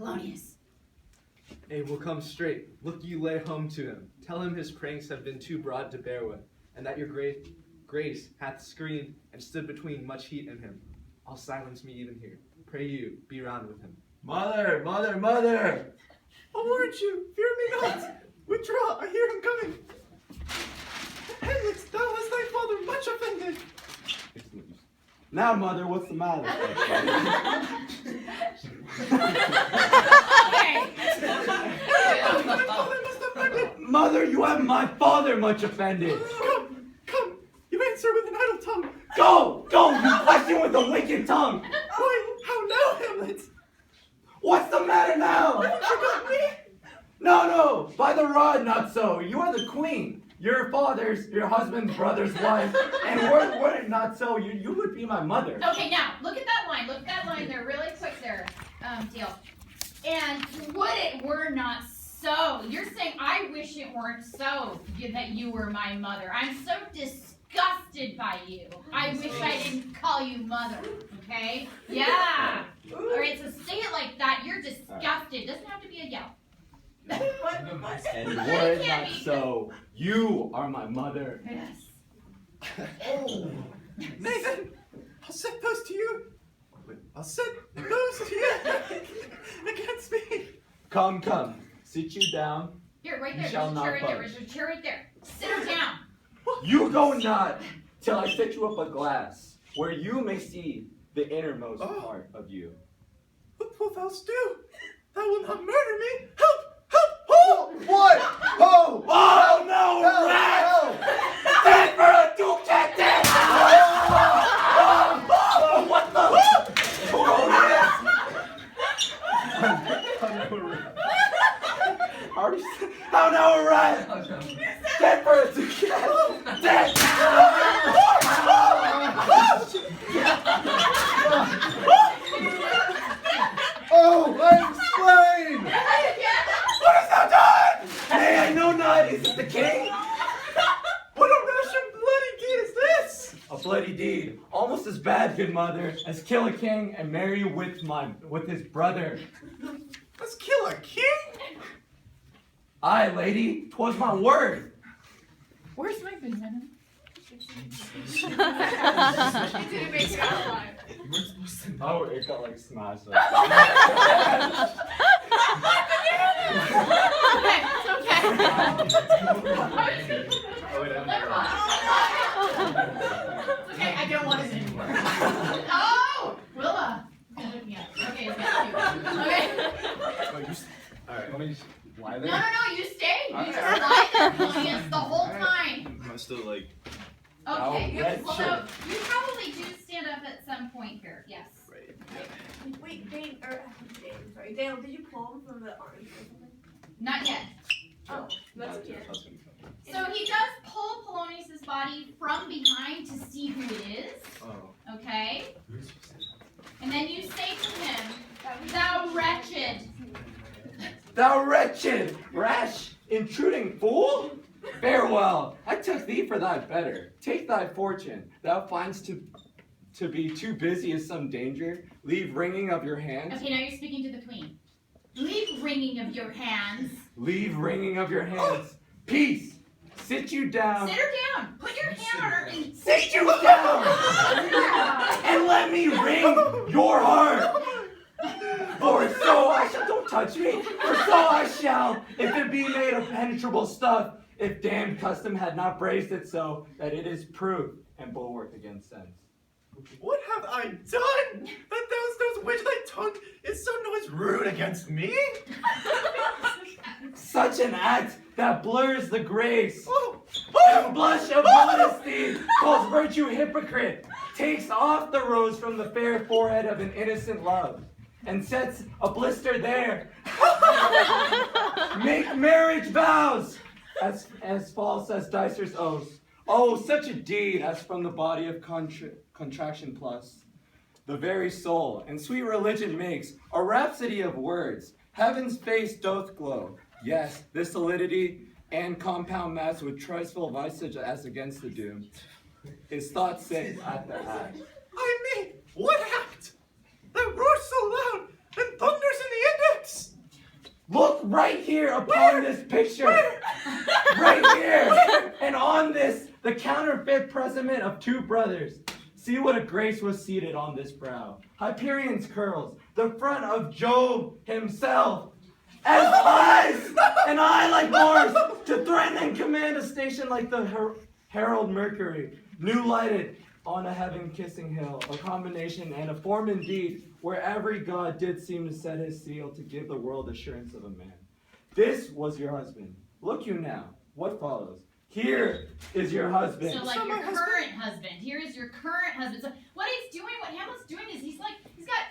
Polonius. Abe will come straight. Look you lay home to him. Tell him his pranks have been too broad to bear with, and that your grace hath screened and stood between much heat and him. I'll silence me even here. Pray you, be round with him. Mother, mother, mother! I warrant you, fear me not. Withdraw, I hear him coming. Hamlet, thou hast thy father much offended. Now, mother, what's the matter? My father must offended. Mother, you have my father much offended. Come, you answer with an idle tongue. Go, you question with a wicked tongue. Why, how now, Hamlet? What's the matter now? Have you forgotten me? No, by the rod, not so. You are the queen. Your father's, your husband's brother's wife. And were it not so, you would be my mother. Okay, now, look at that line. Look at that line there, really quick there, Teal. And would it were not so. You're saying, I wish it weren't so that you were my mother. I'm so disgusted by you. I wish I didn't call you mother, okay? Yeah. All right, so say it like that. You're disgusted. Doesn't have to be a yell. And were it not so, you are my mother. Yes. Oh, Nathan, I'll set those to you. I'll set those to you against me. Come, sit you down. Here, right You there. shall There's a chair not right there. budge. There's a chair right there. Sit her down. You go not till I set you up a glass where you may see the innermost part of you. What wilt thou do? Thou wilt not murder me. Help! What? Oh no, rat! Dead for a duke, dead! What the? How now, a rat? Dead for a duke, dead! Oh, explain! What hast thou done? Nay, I know not. Is it the king? What a rash and bloody deed is this? A bloody deed, almost as bad, good mother, as kill a king and marry with his brother. Let's kill a king? Aye, lady, 'twas my word. Where's my banana? Didn't make it out alive. Oh, it got like smashed. Okay, okay, I don't want it anymore. Oh, Willa. Look me up. Okay, it's got you. Okay. Alright, let me just lie there. No, you stay. You just lie there, Polonius, the whole time. Am I still like... Okay, red well, shirt. no, you probably do stand up at some point here. Yes. Right. Wait, Dale, did you pull him from the arms or something? Not yet. Oh, that's cute. So he does pull Polonius's body from behind to see who it is. Oh. Okay? And then you say to him, thou wretched. Thou wretched, rash, intruding fool? Farewell, I took thee for thy better. Take thy fortune. Thou find'st to be too busy as some danger. Leave wringing of your hands. Okay, now you're speaking to the queen. Leave wringing of your hands. Leave wringing of your hands. Peace. Sit you down. Sit her down. Put your hand on her and Sit you down. And let me wring your heart. For so I shall, don't touch me. For so I shall, if it be made of penetrable stuff, if damned custom had not braced it so that it is proof and bulwark against sense. What have I done? That thou dost which thy tongue is so noise rude against me? Such an act that blurs the grace Oh, and blush of modesty calls virtue hypocrite, takes off the rose from the fair forehead of an innocent love, and sets a blister there. Make marriage vows as false as Dicer's oaths. Oh, such a deed as from the body of contraction plus the very soul, and sweet religion makes a rhapsody of words. Heaven's face doth glow. Yes, this solidity and compound mass with triceful visage as against the doom. His thoughts sit at the act. I mean, what act? That roars so loud and thunders in the index. right here upon this picture. Right here. And on this, the counterfeit presentment of two brothers. See what a grace was seated on this brow. Hyperion's curls, the front of Jove himself. As eyes, an eye like Mars, to threaten and command a station like the herald Mercury, new lighted on a heaven-kissing hill, a combination and a form indeed, where every god did seem to set his seal to give the world assurance of a man. This was your husband. Look you now. What follows? Here is your husband. So like your current husband. Here is your current husband. So what Hamlet's doing is he's got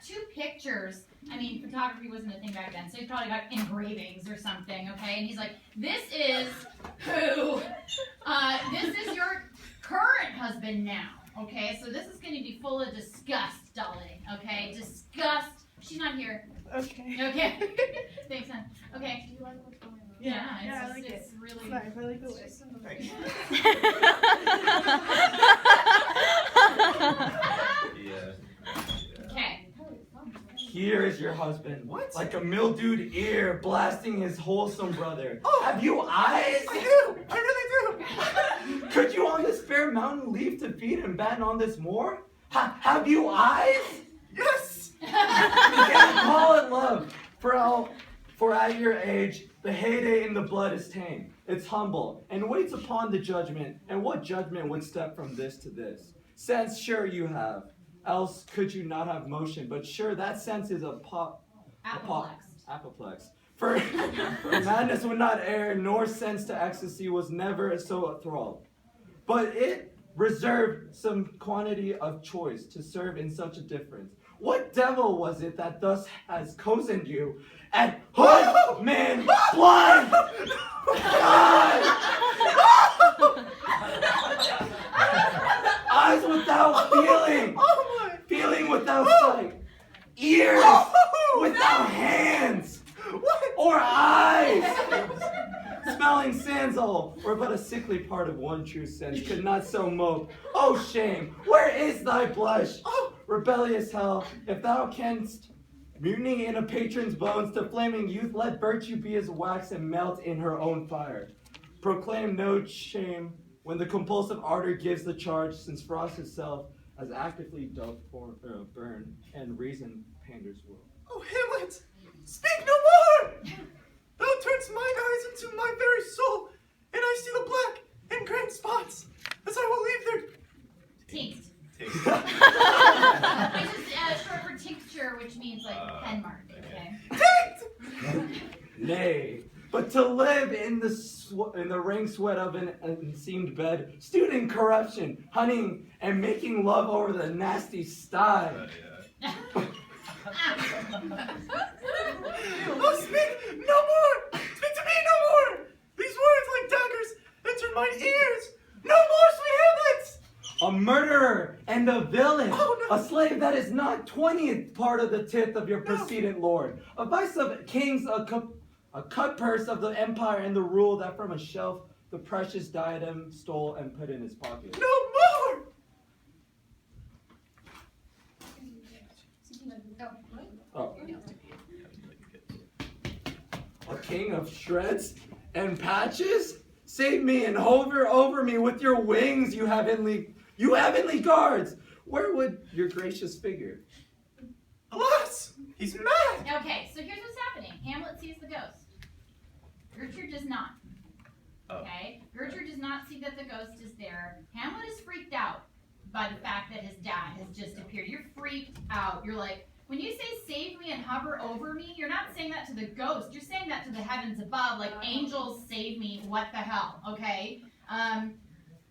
two pictures. I mean, photography wasn't a thing back then, so he's probably got engravings or something, okay? And he's like, this is who? This is your current husband now, okay? So this is going to be full of disgust, darling, okay? Disgust. She's not here. Okay. Okay. Thanks, hon. Okay. Do you like what's going on? Yeah, I like it's it. really. Sorry, I like the way. Okay. Here is your husband. What? Like a mildewed ear blasting his wholesome brother. Oh. Have you eyes? I do! I really do! Could you on this fair mountain leave to feed and batten on this moor? Have you eyes? Yes! You can't call it love. For at your age, the heyday in the blood is tame. It's humble and waits upon the judgment. And what judgment would step from this to this? Sense sure you have. Else could you not have motion. But sure, that sense is apoplexed. For madness would not err, nor sense to ecstasy was never so enthralled. But it reserved some quantity of choice to serve in such a difference. What devil was it that thus has cozened you? And hood, man, blind! God! Eyes without feeling, feeling without sight, ears without hands, or eyes. Smelling sands all, or but a sickly part of one true sense, could not so mope. Oh shame, where is thy blush? Rebellious hell, if thou canst, mutiny in a patron's bones, to flaming youth, let virtue be as wax and melt in her own fire. Proclaim no shame when the compulsive ardor gives the charge, since frost itself as actively doth burn, and reason panders will. Oh, Hamlet! Speak no more! Thou turnest mine eyes into my very soul, and I see the black and grand spots, as I will leave their... Tinct. Which is short for tincture, which means like pen mark, okay? Nay, but to live in the rank sweat of an unseamed bed, stewed in corruption, hunting, and making love over the nasty sty. Oh, speak no more! Speak to me no more! These words like daggers enter my ears! No more, sweet Hamlet! A murderer and a villain, Oh, no. a slave that is not 20th part of the tithe of your precedent lord, a vice of kings, a cut purse of the empire, and the rule that from a shelf the precious diadem stole and put in his pocket. No more! Oh. A king of shreds and patches? Save me and hover over me with your wings, you heavenly guards. Where would your gracious figure? Alas! He's mad! Okay, so here's what's happening. Hamlet sees the ghost. Gertrude does not. Okay? Gertrude does not see that the ghost is there. Hamlet is freaked out by the fact that his dad has just appeared. You're freaked out. You're like, when you say save me and hover over me, you're not saying that to the ghost. You're saying that to the heavens above, like angels save me, what the hell, okay?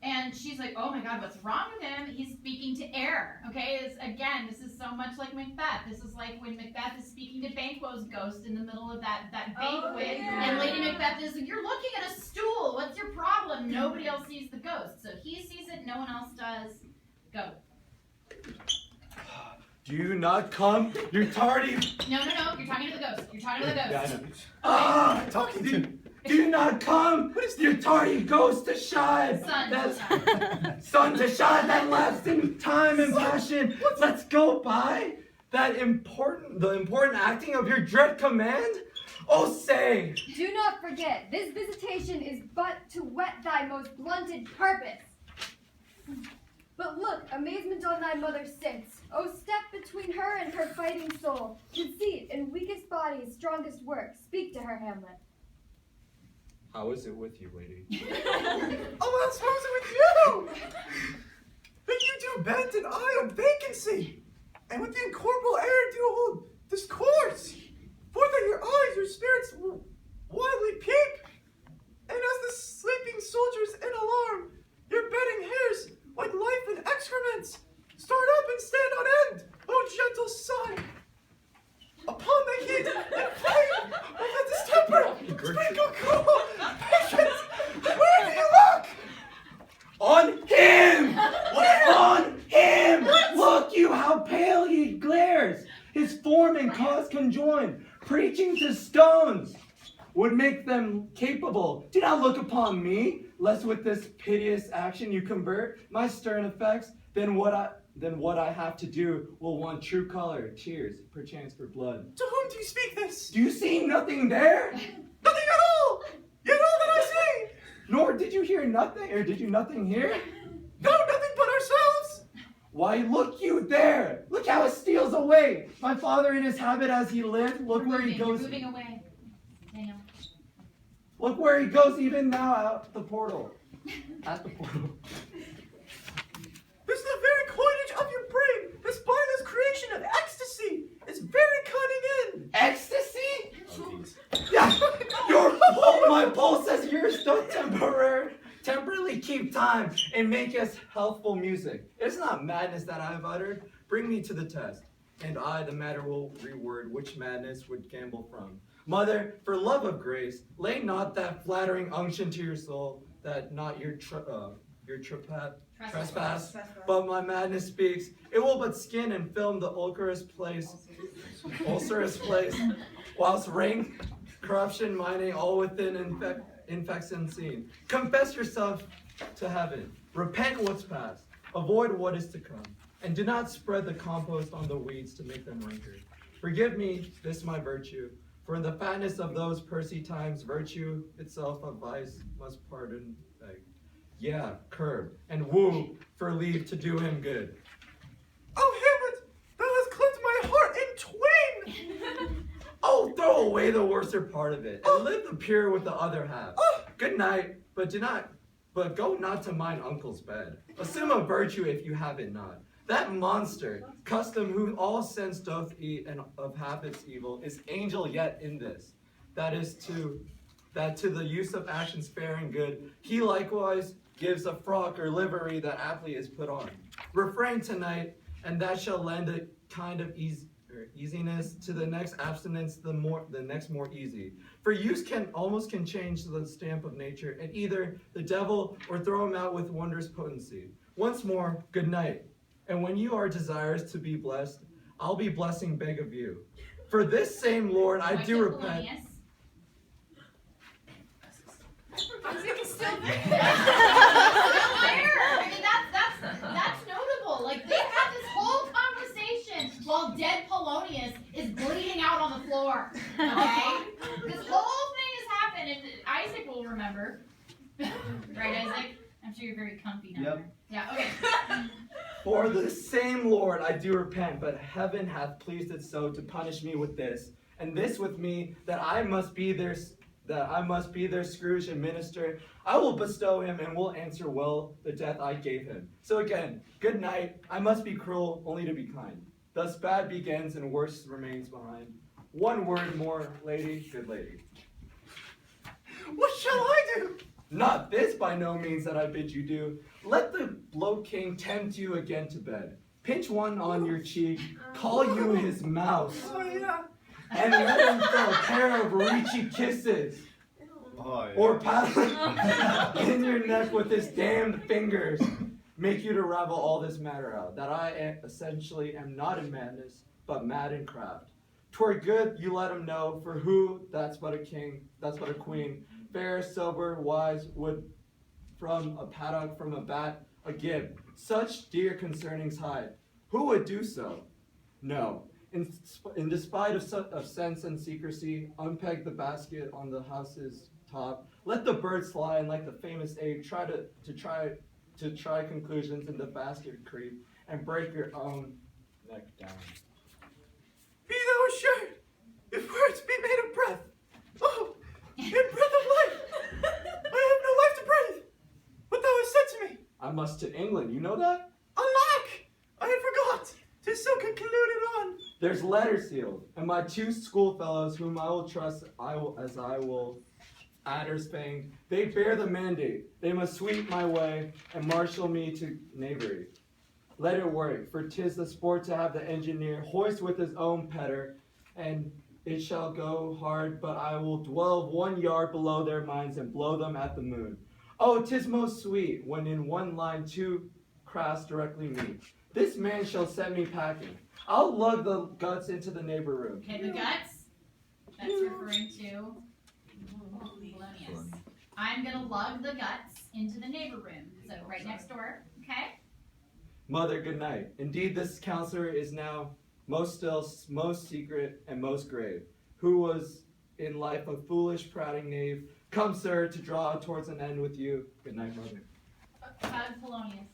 And she's like, oh my God, what's wrong with him? He's speaking to air, okay? Again, this is so much like Macbeth. This is like when Macbeth is speaking to Banquo's ghost in the middle of that banquet. yeah. And Lady Macbeth is, you're looking at a stool. What's your problem? Nobody else sees the ghost. So he sees it, no one else does. Go. Do you not come? You're tardy. No, you're talking to the ghost. You're talking to the ghost. Yeah, I know. I'm talking to you. Do not come. Your tardy ghost to shine. Sun. Sun to shine that lasts in time and passion. Let's go by. the important acting of your dread command? Oh, say! Do not forget, this visitation is but to whet thy most blunted purpose. But look, amazement on thy mother sits. Oh, step between her and her fighting soul. Conceit and weakest body, strongest work. Speak to her, Hamlet. How is it with you, lady? Oh, else how is it with you? That you do bent and I on vacancy, and with the incorporeal air do hold discourse. For that your eyes, your spirits wildly peep, and as the sleeping soldiers in alarm, your bedding hairs, like life and excrements, start up and stand on end, O gentle sun. Upon the heat and flame of the distemper, sprinkle cool, patience, where do you look? On him! On him! Look you how pale he glares! His form and cause conjoined, preaching to stones, would make them capable. Do not look upon me, lest with this piteous action you convert my stern effects, then what I have to do will want true color, tears, perchance for blood. To whom do you speak this? Do you see nothing there? Nothing at all! Yet all that I see! Nor did you hear nothing, or did you nothing hear? No, nothing but ourselves! Why, look you there! Look how it steals away! My father in his habit as he lived, look where he goes. You're moving away. Daniel. Look where he goes even now out the portal. At the portal. This is the very coinage of your brain, this spineless creation of ecstasy is very cunning in. Ecstasy? Yeah, my pulse says yours don't temporarily keep time and make us healthful music. It's not madness that I have uttered. Bring me to the test, and I, the matter, will reword which madness would gamble from. Mother, for love of grace, lay not that flattering unction to your soul, that not your trespass, but my madness speaks. It will but skin and film the ulcerous place, whilst rank corruption mining all within infects unseen. Confess yourself to heaven. Repent what's past. Avoid what is to come. And do not spread the compost on the weeds to make them ranker. Forgive me this my virtue. For in the fatness of those pursy times, virtue itself of vice must pardon beg. Yeah, curb, and woo for leave to do him good. Oh, Hamlet, thou hast clipped my heart in twain! Oh, throw away the worser part of it, and live the pure with the other half. Good night, but go not to mine uncle's bed. Assume a virtue if you have it not. That monster, custom who all sense doth eat and of habits evil, is angel yet in this. That to the use of actions fair and good, he likewise gives a frock or livery that aptly is put on. Refrain tonight, and that shall lend a kind of easiness to the next abstinence, the next more easy. For use can change the stamp of nature, and either the devil or throw him out with wondrous potency. Once more, good night. And when you are desirous to be blessed, I'll be blessing beg of you. For this same Lord I do repent. Polonius. Music is still there. I mean, that's notable. Like, they had this whole conversation while dead Polonius is bleeding out on the floor. Okay? This whole thing has happened, and Isaac will remember. Right, Isaac? I'm sure you're very comfy now. Yep. Right? Yeah, okay. For the same Lord I do repent, but heaven hath pleased it so to punish me with this, and this with me, that I must be their Scrooge and minister. I will bestow him and will answer well the death I gave him. So again, good night. I must be cruel only to be kind. Thus bad begins and worse remains behind. One word more, lady, good lady. What shall I do? Not this by no means that I bid you do. Let the low king tempt you again to bed. Pinch one on your cheek, call you his mouse, Oh, yeah. and let him throw a pair of reachy kisses. Oh, yeah. Or paddling in your neck with his damned fingers, make you to ravel all this matter out, that I essentially am not in madness, but mad in craft. 'Twere good you let him know, for who, that's but a king, that's but a queen, fair, sober, wise, would from a paddock, from a bat, a gib, such dear concernings hide. Who would do so? No, In despite of sense and secrecy, unpeg the basket on the house's top. Let the birds fly, and like the famous ape, try conclusions in the basket creep, and break your own neck down. Be thou assured, if words be made of breath, oh, in breath of life, I have no life to breathe. What thou hast said to me, I must to England, you know that? alack, I had forgot. 'Tis so concluded on. There's letters sealed, and my 2 schoolfellows, whom I will trust, adders fanged, they bear the mandate. They must sweep my way and marshal me to knavery. Let it work, for 'tis the sport to have the engineer hoist with his own petter, and it shall go hard, but I will dwell 1 yard below their minds and blow them at the moon. Oh, 'tis most sweet when in one line 2 crafts directly meet. This man shall set me packing. I'll lug the guts into the neighbor room. Okay, the guts. That's referring to Polonius. I'm gonna lug the guts into the neighbor room. So right next door. Okay? Mother, good night. Indeed, this counselor is now most still, most secret, and most grave, who was in life a foolish, prating knave. Come, sir, to draw towards an end with you. Good night, mother. Hug Polonius.